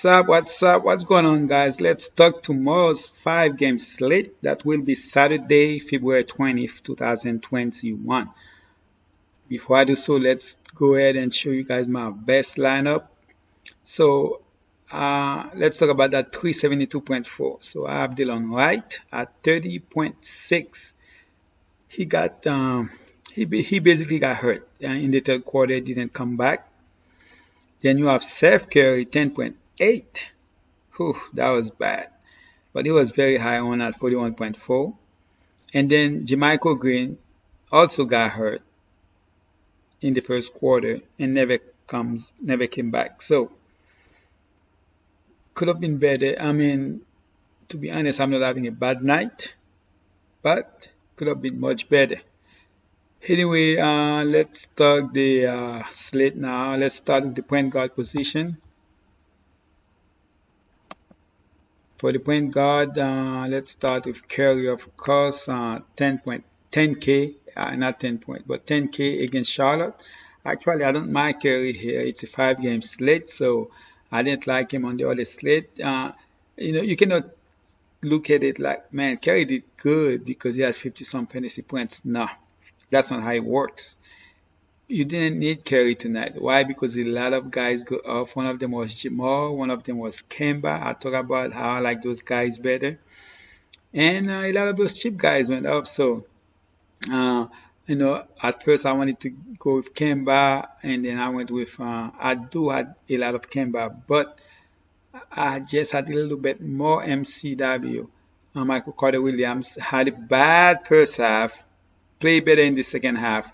What's going on, guys? Let's talk tomorrow's 5 game slate that will be Saturday, February 20th, 2021. Before I do so, let's go ahead and show you guys my best lineup. So, let's talk about that 372.4. So, I have Dylan Wright at 30.6. He got, he basically got hurt in the third quarter, didn't come back. Then you have Seth Curry, 10.8. Whew, that was bad. But he was very high on at 41.4. And then Jermichael Green also got hurt in the first quarter and never came back. So could have been better. I mean, to be honest, I'm not having a bad night, but could have been much better. Anyway, let's start the slate now. Let's start with the point guard position. For the point guard, let's start with Curry, of course, 10K, not 10 points, but 10K against Charlotte. Actually, I don't mind Curry here. It's a 5 game slate, so I didn't like him on the other slate. You cannot look at it like, man, Curry did good because he had 50-some fantasy points. No, that's not how it works. You didn't need Curry tonight. Why? Because a lot of guys go off. One of them was Jamal. One of them was Kemba. I talk about how I like those guys better. And a lot of those cheap guys went up. So, at first I wanted to go with Kemba. And then I went with, I do had a lot of Kemba. But I just had a little bit more MCW. Michael Carter Williams had a bad first half. Played better in the second half.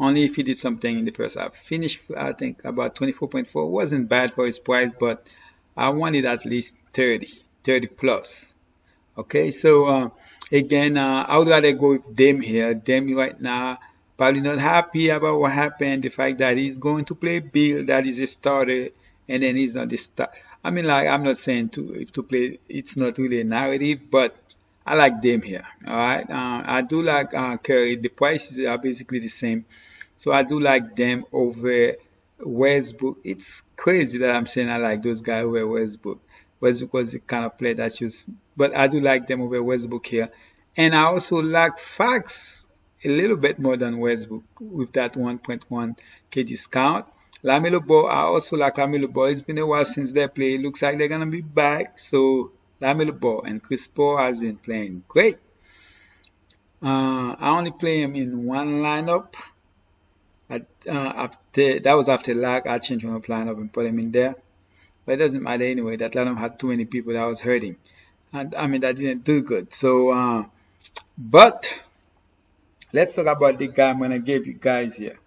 Only if he did something in the first half. Finished, I think, about 24.4. Wasn't bad for his price, but I wanted at least 30 plus. Okay, so again, I would rather go with Dame here. Dame right now, probably not happy about what happened. The fact that he's going to play Bill, that is a starter, and then he's not the star. I mean, like, I'm not saying to play, it's not really a narrative, but I like Dame here. All right, I do like Curry. The prices are basically the same, so I do like them over Westbrook. It's crazy that I'm saying I like those guys over Westbrook. Westbrook was the kind of player that you, but I do like them over Westbrook here, and I also like Fox a little bit more than Westbrook with that 1.1K discount. LaMelo Ball, I also like LaMelo Ball. It's been a while since they played. It looks like they're gonna be back, so LaMelo Ball and Chris Paul has been playing great. I only play him in one lineup. That was after lag. I changed my lineup and put him in there. But it doesn't matter anyway. That lineup had too many people that was hurting. And I mean, that didn't do good. So, but let's talk about the guy I'm going to give you guys here.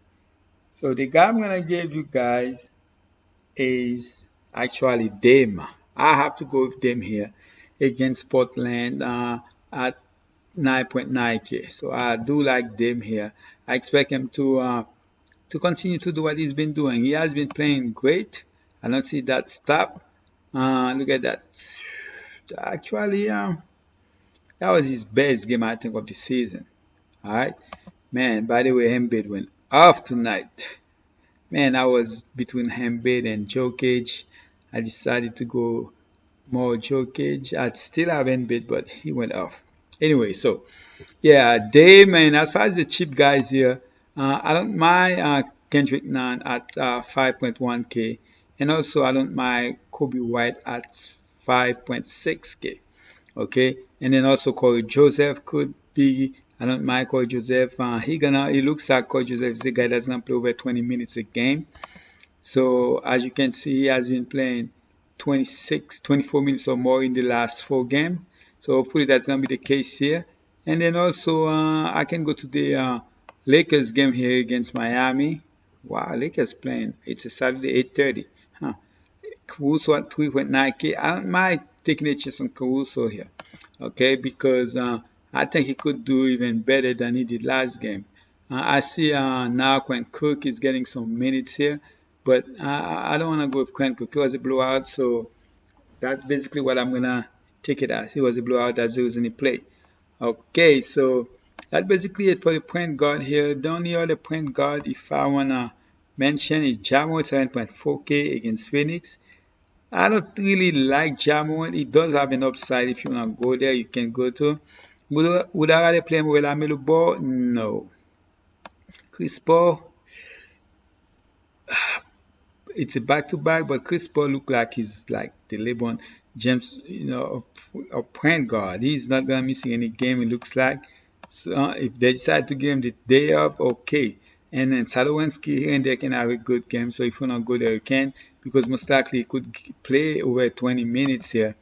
So the guy I'm going to give you guys is actually Dame. I have to go with Dame here against Portland at 9.9K. So I do like Dame here. I expect him to continue to do what he's been doing. He has been playing great. I don't see that stop. Look at that. Actually, that was his best game, I think, of the season. All right, man. By the way, Embiid went off tonight. Man, I was between Embiid and Jokic. I decided to go more Jokic. I'd still have Embiid, but he went off. Anyway, so yeah, Dame, and as far as the cheap guys here, I don't mind Kendrick Nunn at 5.1K, and also I don't mind Kobe White at 5.6K. Okay, and then also Corey Joseph could be. I don't mind Corey Joseph. He looks like Corey Joseph is a guy that's gonna play over 20 minutes a game. So as you can see, he has been playing 24 minutes or more in the last 4 games. So hopefully that's gonna be the case here. And then also I can go to the Lakers game here against Miami. Wow, Lakers playing. It's a Saturday 8:30. Caruso at 3.9K. I don't mind taking a chance on Caruso here. Okay, because I think he could do even better than he did last game. I see now Quinn Cook is getting some minutes here, but I don't want to go with Quinn Cook. It was a blowout, so that's basically what I'm going to take it as. It was a blowout as there was any play. Okay, so that's basically it for the point guard here. The only other point guard, if I want to mention, is Jamo 7.4K against Phoenix. I don't really like Jamon. It does have an upside. If you want to go there, you can go to. Would I rather play him with Lamelo Ball? No. Chris Paul, it's a back-to-back, but Chris Paul look like he's like the LeBron James, of point guard. He's not gonna missing any game. It looks like. So if they decide to give him the day off, okay. And then Sadowski here and there can have a good game. So if you wanna go there, you can, because most likely he could play over 20 minutes here.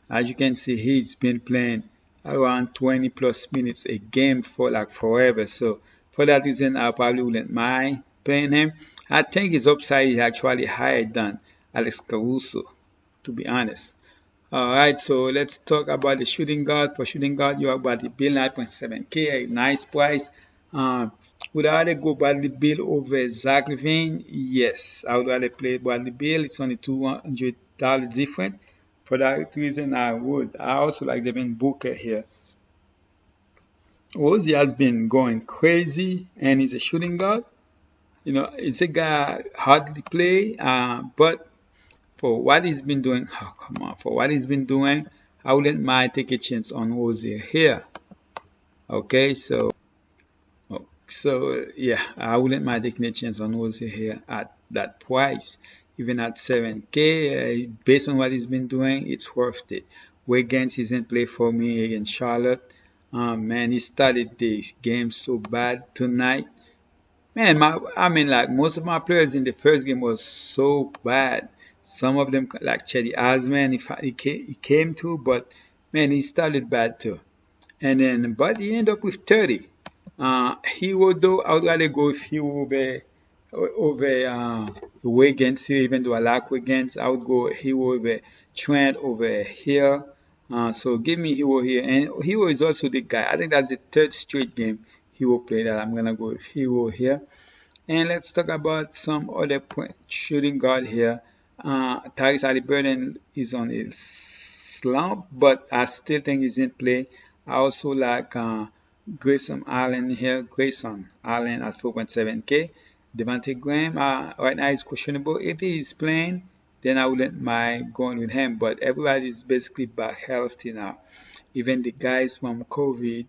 As you can see, he's been playing around 20 plus minutes a game for like forever. So for that reason, I probably wouldn't mind playing him. I think his upside is actually higher than Alex Caruso, to be honest. Alright, so let's talk about the shooting guard. For shooting guard, you have Bradley Beal, 9.7K, a nice price. Would I rather go Bradley Beal over Zach LaVine? Yes, I would rather play Bradley Beal. It's only $200 different. For that reason, I would. I also like Devin Booker here. Rosie has been going crazy, and he's a shooting guard. It's a guy hardly play, but for what he's been doing, oh come on, for what he's been doing, I wouldn't mind take a chance on Rosie here. Okay, so yeah, I wouldn't mind taking a chance on Rosie here at that price. Even at 7K, based on what he's been doing, it's worth it. Wiggins isn't play for me against Charlotte. Man, he started this game so bad tonight. Man, like most of my players in the first game was so bad. Some of them, like Chetty Osman, he came to, but man, he started bad too. But he ended up with 30. Hero though, I would rather go with Hero over Wiggins here, even though I like Wiggins. I would go Hero over Trent over here. So give me Hero here. And Hero is also the guy. I think that's the third straight game Hero played that. I'm going to go with Hero here. And let's talk about some other shooting guard here. Tyrese Haliburton is on a slump, but I still think he's in play. I also like Grayson Allen here. Grayson Allen at 4.7K. Devontae Graham, right now is questionable. If he is playing, then I wouldn't mind going with him. But everybody is basically back healthy now. Even the guys from COVID,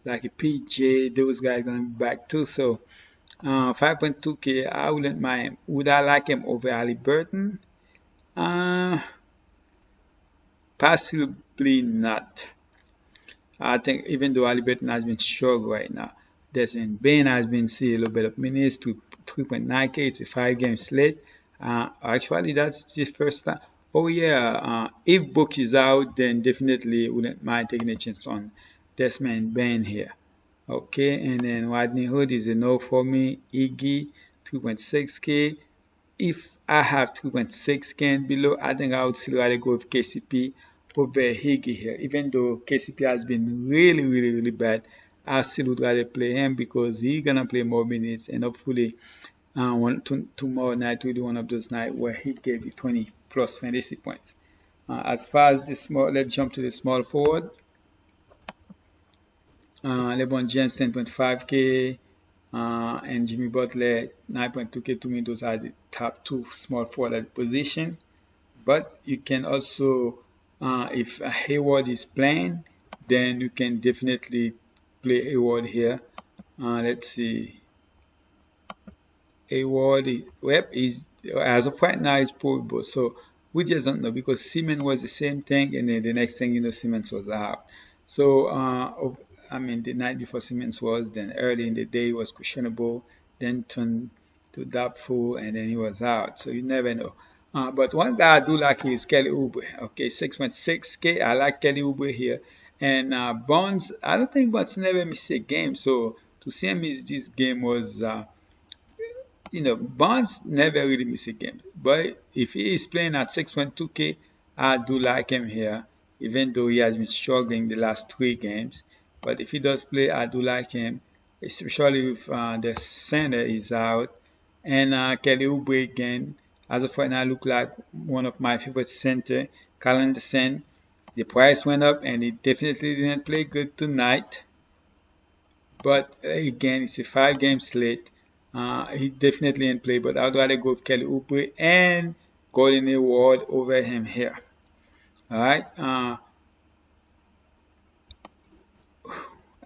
like a PJ, those guys are going to be back too. So 5.2K, I wouldn't mind. Would I like him over Haliburton? Possibly not. I think even though Haliburton has been strong right now, Desmond Bain has been seeing a little bit of minutes to 3.9K. It's a 5-game slate. Actually, that's the first time. Oh yeah, if Book is out, then definitely wouldn't mind taking a chance on Desmond Bain here. Okay, and then Rodney Hood is a no for me. Iggy, 3.6K. If I have 3.6K and below, I think I would still rather go with KCP over Higgy here. Even though KCP has been really bad, I still would rather play him because he's gonna play more minutes, and hopefully tomorrow night will be one of those nights where he gave you 20 plus fantasy points. As far as the small, let's jump to the small forward. LeBron James 10.5K and Jimmy Butler 9.2K. To me, those are the top two small forward at the position. But you can also, if Hayward is playing, then you can definitely play Hayward here. Let's see. Hayward is as of right now is probable. So we just don't know because Simmons was the same thing, and then the next thing you know, Simmons was out. So the night before Simmons was, then early in the day was questionable, then turned to doubtful, and then he was out. So you never know. But one guy I do like is Kelly Oubre. Okay, 6.6K. I like Kelly Oubre here. And Bonds, I don't think Bonds never missed a game. So to see him miss this game was, Bonds never really miss a game. But if he is playing at 6.2K, I do like him here, even though he has been struggling the last 3 games. But if he does play, I do like him, especially if the center is out. And Kelly Oubre again, as of right now, look like one of my favorite center. Carl Anderson, the price went up and he definitely didn't play good tonight. But again, it's a 5-game slate. He definitely didn't play, but I'd rather go with Kelly Oubre and Golden Award over him here. All right.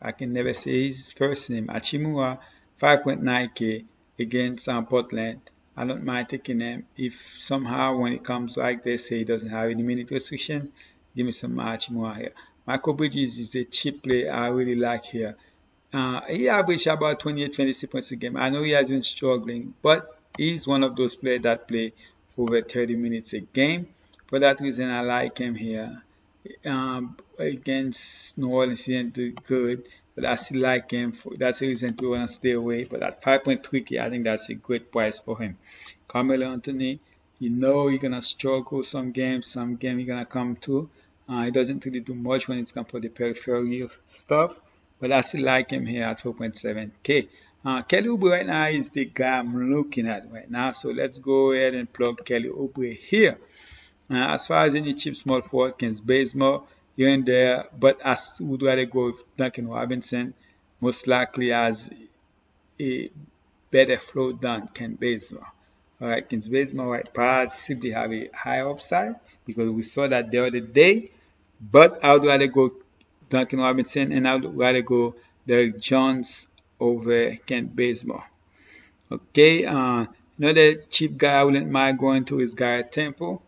I can never say his first name. Achimura, 5.9K against Portland. I don't mind taking him. If somehow when it comes like they say he doesn't have any minute restriction, give me some Achimura here. Michael Bridges is a cheap play I really like here. He averaged about 28, 26 points a game. I know he has been struggling, but he's one of those players that play over 30 minutes a game. For that reason, I like him here. Against New Orleans, he didn't do good, but I still like him. That's the reason we want to stay away. But at 5.3K, I think that's a great price for him. Carmelo Anthony, you know you're going to struggle some games you're going to come to. He doesn't really do much when it's come for the peripheral stuff. But I still like him here at 4.7K. Kelly Oubre right now is the guy I'm looking at right now. So let's go ahead and plug Kelly Oubre here. As far as any cheap small forward, Kent Bazemore here and there. But I would rather go with Duncan Robinson. Most likely has a better flow than Kent Bazemore. Alright, Kent Bazemore right pads simply have a higher upside because we saw that the other day. But I would rather go Duncan Robinson, and I would rather go Derek Jones over Kent Bazemore. Okay, another cheap guy I wouldn't mind going to is Garrett Temple.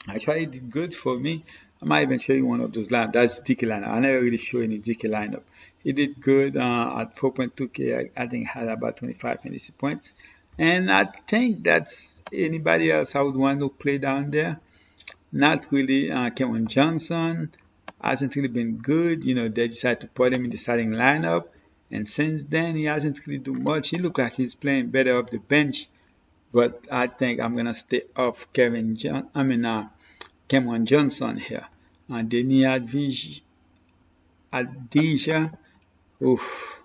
Actually, he did good for me. I might even show you one of those lineups. That's DK lineup. I never really show any DK lineup. He did good at 4.2K. I think had about 25 fantasy points. And I think that's anybody else I would want to play down there. Not really. Cameron Johnson hasn't really been good. You know, they decided to put him in the starting lineup. And since then, he hasn't really done much. He looks like he's playing better off the bench. But I think I'm going to stay off Cameron Johnson here. Denis Adija. Oof.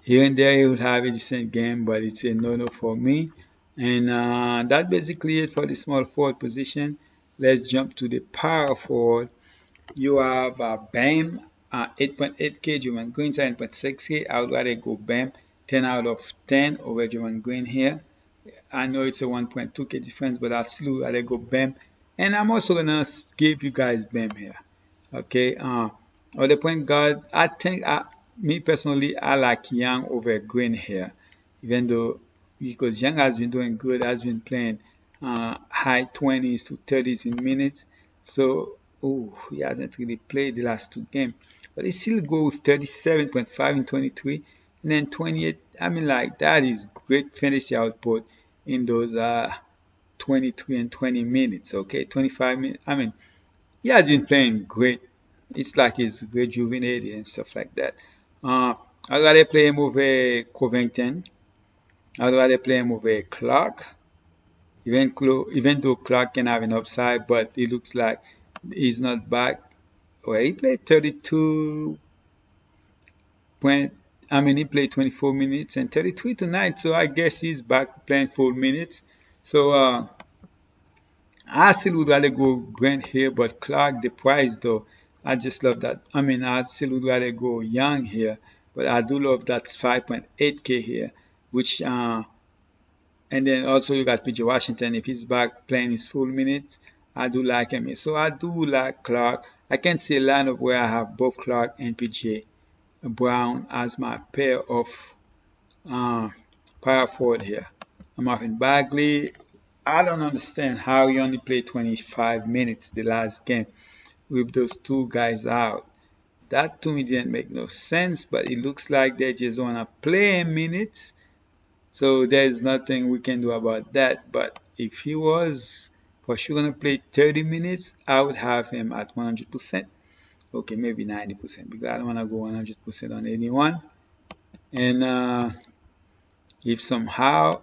Here and there he would have a decent game, but it's a no-no for me. And that's basically it for the small forward position. Let's jump to the power forward. You have Bam, 8.8K, Draymond Green, 7.6K. I would rather go Bam, 10 out of 10 over Draymond Green here. I know it's a 1.2K difference, but I'll still rather go Bam. And I'm also going to give you guys Bam here. Okay, other point guard, I think, me personally, I like Young over Green here. Even though, because Young has been doing good, has been playing high 20s to 30s in minutes. So, he hasn't really played the last two games. But he still goes 37.5 in 23. And then 28. I mean, like, that is great fantasy output in those 23 and 20 minutes. Okay, 25 minutes. I mean, he has been playing great. It's like he's rejuvenated and stuff like that. I'd rather play him over Covington. I'd rather play him over Clark. Even though Clark can have an upside, but it looks like he's not back. Well, he played 32 point. I mean, he played 24 minutes and 33 tonight, so I guess he's back playing full minutes. So I still would rather go Grant here, but Clark, the price though, I just love that. I mean, I still would rather go Young here, but I do love that 5.8K here, which and then also you got PJ Washington. If he's back playing his full minutes, I do like him. So I do like Clark. I can see a lineup where I have both Clark and PJ Brown as my pair of power forward here. I'm Marvin Bagley. I don't understand how he only played 25 minutes the last game with those two guys out. That to me didn't make no sense, but it looks like they just want to play minutes. So there's nothing we can do about that. But if he was for sure going to play 30 minutes, I would have him at 100%. Okay, maybe 90% because I don't want to go 100% on anyone. And if somehow,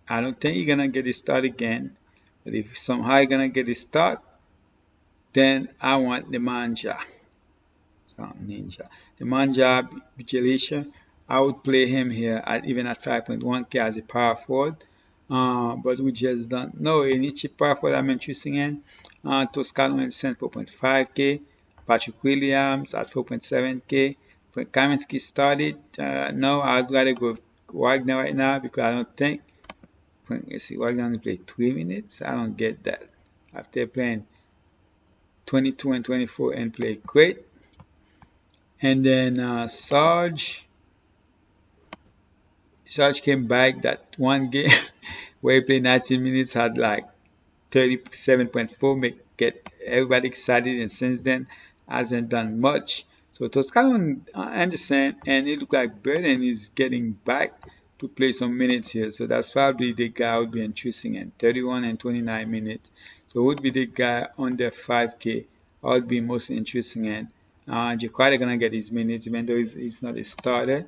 I don't think you're going to get a start again. But if somehow you're going to get a start, then I want the Manja. The Manja Bichelisha. I would play him here even at 5.1K as a power forward. But we just don't know any cheap power forward I'm interested in. Toscano and 4.5K. Patrick Williams at 4.7K. When Kaminsky started, no, I'd rather go Wagner right now because I don't think let's see, why gonna play 3 minutes? I don't get that. After playing 22 and 24 and play great. And then Sarge came back that one game where he played 19 minutes, had like 37.4, get everybody excited, and since then hasn't done much. So Toscano Anderson, and it looked like Burden is getting back to play some minutes here. So that's probably the guy I would be interested in. 31 and 29 minutes. So it would be the guy under 5K I would be most interested in. Jaquada gonna get his minutes, even though he's not a starter,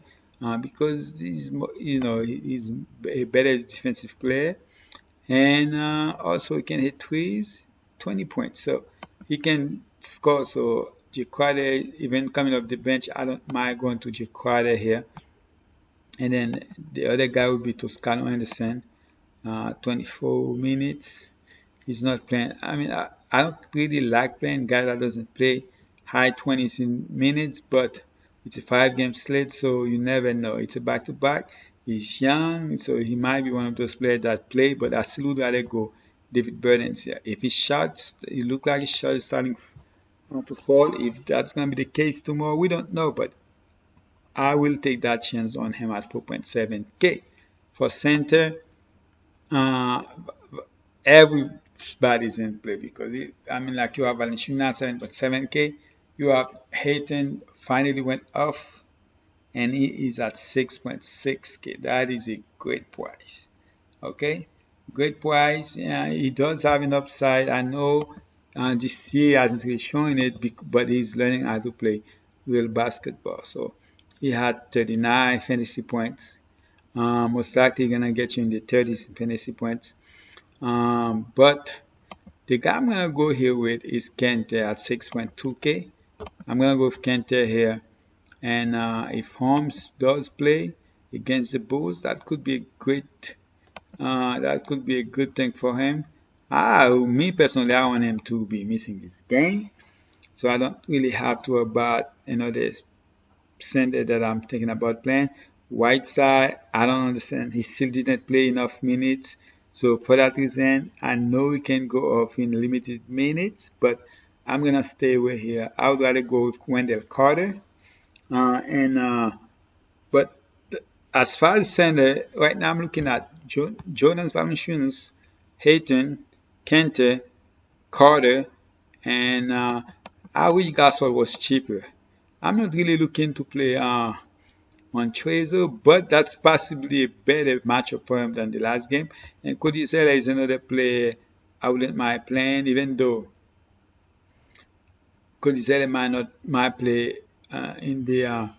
because he's he's a better defensive player, and also he can hit threes, 20 points. So he can score. So Jaquada, even coming off the bench, I don't mind going to Jaquada here. And then the other guy would be Toscano Anderson, 24 minutes. He's not playing. I mean, I don't really like playing guy that doesn't play high 20s in minutes, but it's a 5-game slate, so you never know. It's a back-to-back. He's young, so he might be one of those players that play, but I still would rather go David Burdens here. If his shots, it look like his shot is starting to fall. If that's going to be the case tomorrow, we don't know, but I will take that chance on him at 4.7K. For center, everybody's in play because, like you have Valanciunas 7.7K, you have Hayton finally went off, and he is at 6.6K. That is a great price. Okay, great price. He does have an upside. I know this year hasn't really shown it, but he's learning how to play real basketball. So he had 39 fantasy points. Most likely gonna get you in the 30s in fantasy points. But the guy I'm gonna go here with is Kente at 6.2K. I'm gonna go with Kente here, and if Holmes does play against the Bulls, that could be a great, that could be a good thing for him. Me personally, I want him to be missing this game, so I don't really have to worry about another center that I'm thinking about playing. Whiteside, I don't understand. He still didn't play enough minutes. So for that reason, I know he can go off in limited minutes, but I'm going to stay away here. I would rather go with Wendell Carter. But as far as center, right now I'm looking at Jordan's Valanciunas, Hayton, Kente, Carter, and I wish Gasol was cheaper. I'm not really looking to play Montrezl, but that's possibly a better matchup for him than the last game. And Cody Zeller is another player I wouldn't mind playing, even though Cody Zeller might play in the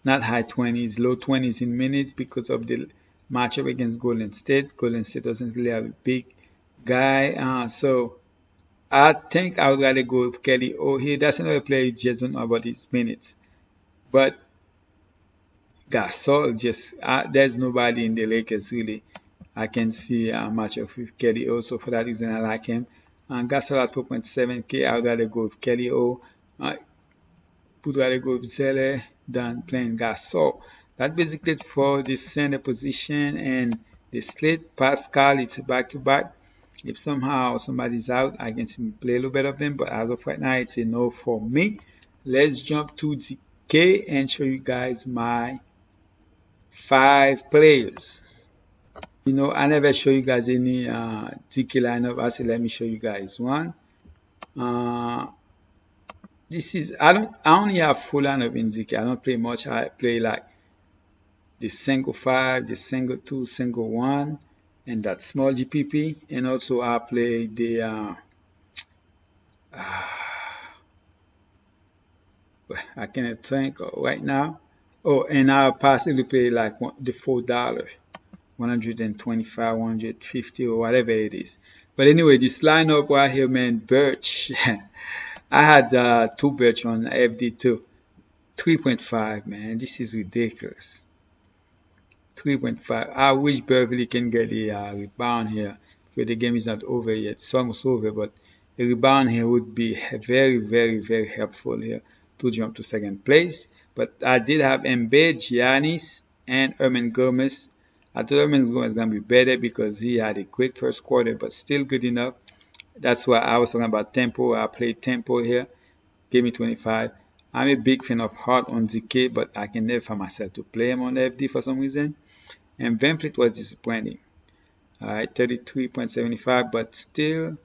not high 20s, low 20s in minutes because of the matchup against Golden State. Golden State doesn't really have a big guy, so I think I would rather go with Kelly O here. That's another player you just don't know about his minutes. But Gasol, there's nobody in the Lakers really I can see a matchup with Kelly O. So for that reason, I like him. Gasol at 4.7K, I would rather go with Kelly O. I would rather go with Zeller than playing Gasol. That's basically it for the center position and the slate. Pascal, it's a back-to-back. If somehow somebody's out, I can play a little bit of them, but as of right now, it's a no for me. Let's jump to DK and show you guys my 5 players. I never show you guys any DK lineup. I said, let me show you guys one. This is I only have full lineup in DK. I don't play much. I play like the single 5, the single 2, single 1. And that small GPP, and also I play the I cannot think right now. Oh, and I possibly play like the $4, 125, 150, or whatever it is. But anyway, this lineup right here, man, Birch. I had 2 Birch on FD2, 3.5, man. This is ridiculous. 3.5. I wish Beverly can get a rebound here because the game is not over yet. It's almost over, but a rebound here would be very, very, very helpful here to jump to second place. But I did have Embiid, Giannis, and Herman Gomez I thought Herman's going to be better because he had a great first quarter, but still good enough. That's why I was talking about tempo. I played tempo here. Give me 25. I'm a big fan of Hart on DK, but I can never find myself to play him on FD for some reason. And Van Fleet was disappointing. All right, 33.75, but still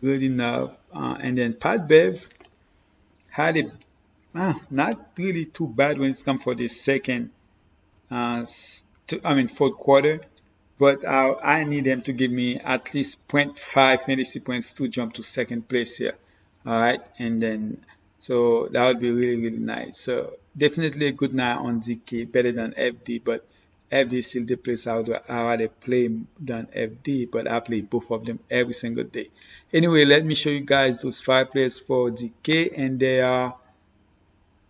good enough. And then Pat Bev had a not really too bad when it's come for the second, fourth quarter. But I need them to give me at least zero point 0.5 fantasy points to jump to second place here. All right, and then so that would be really, really nice. So definitely a good night on DK, better than FD, but FD is still the place I would rather play than FD, but I play both of them every single day. Anyway, let me show you guys those 5 players for DK, and they are,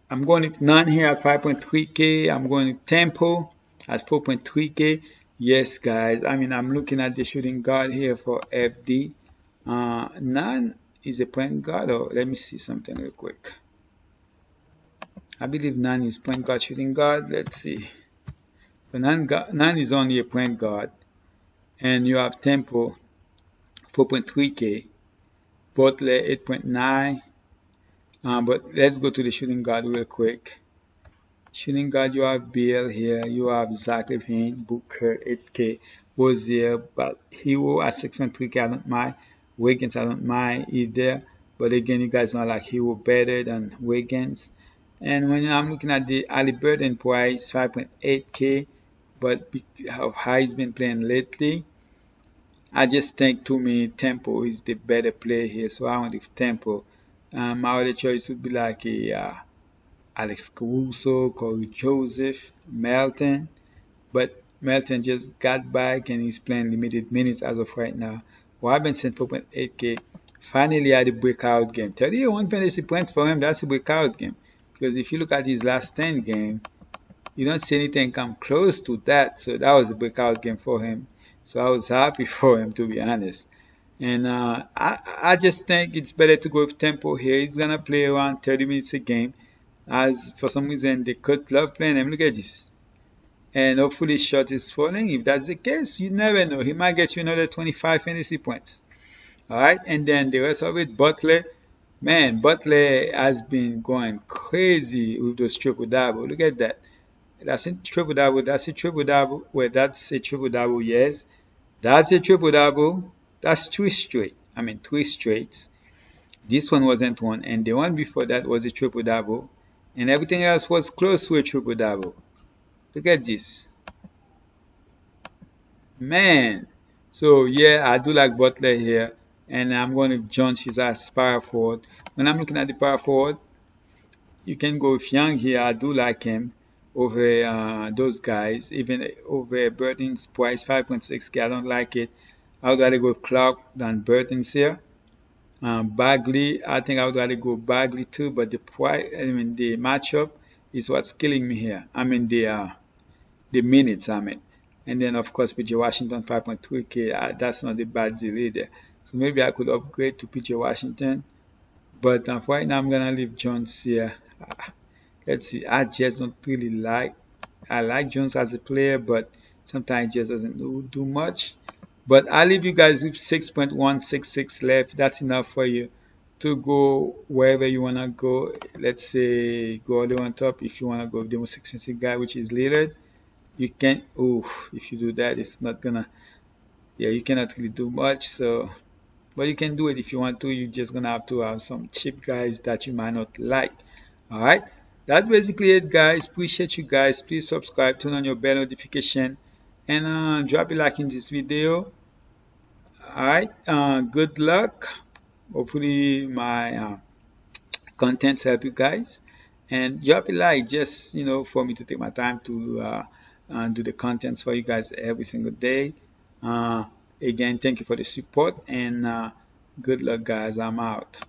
I'm going with none here at 5.3K. I'm going with Tempo at 4.3K. Yes, guys. I mean, I'm looking at the shooting guard here for FD. None is a point guard, or let me see something real quick. I believe none is point guard, shooting guard. Let's see. But none is only a point guard. And you have Tempo 4.3K. Butler 8.9. But let's go to the shooting guard real quick. Shooting guard, you have Bill here. You have Zach Levine, Booker 8K. Rozier, but Hero at 6.3K. I don't mind. Wiggins, I don't mind either. But again, you guys know I like Hero better than Wiggins. And when I'm looking at the Halliburton price, 5.8K. But because of how he's been playing lately, I just think to me Tempo is the better player here. So I went with Tempo. My other choice would be like a Alex Caruso, Corey Joseph, Melton. But Melton just got back and he's playing limited minutes as of right now. Robinson 4.8K. Finally had a breakout game. 31 fantasy points for him. That's a breakout game. Because if you look at his last 10 games, you don't see anything come close to that. So that was a breakout game for him. So I was happy for him, to be honest. And I just think it's better to go with Tempo here. He's going to play around 30 minutes a game. As for some reason, they could love playing him. Look at this. And hopefully his shot is falling. If that's the case, you never know. He might get you another 25 fantasy points. All right. And then the rest of it, Butler. Man, Butler has been going crazy with those triple-double. Look at that. That's a triple-double. That's a triple-double. Well, that's a triple-double, yes. That's a triple-double. That's 3 straight. 3 straights. This one wasn't one. And the one before that was a triple-double. And everything else was close to a triple-double. Look at this. Man. So, yeah, I do like Butler here. And I'm going to Jones his as power forward. When I'm looking at the power forward, you can go with Young here. I do like him over those guys. Even over Burton's price, 5.6K. I don't like it. I would rather go with Clark than Burton's here. Bagley, I think I would rather go Bagley too, but the price, the matchup is what's killing me here. The minutes, And then of course PJ Washington 5.3K. That's not a bad deal either. So maybe I could upgrade to PJ Washington, but right now I'm gonna leave Jones here. Let's see. I just don't really like. I like Jones as a player, but sometimes he just doesn't do much. But I'll leave you guys with 6.166 left. That's enough for you to go wherever you want to go. Let's say go all the way on top if you want to go with the most expensive guy, which is Lillard. You can, if you do that, it's not going to, you cannot really do much. So, but you can do it if you want to. You're just going to have some cheap guys that you might not like. All right. That's basically it, guys. Appreciate you guys. Please subscribe, turn on your bell notification, and drop a like in this video. Alright, good luck. Hopefully my contents help you guys, and drop a like just for me to take my time to do the contents for you guys every single day. Again, thank you for the support, and good luck, guys. I'm out.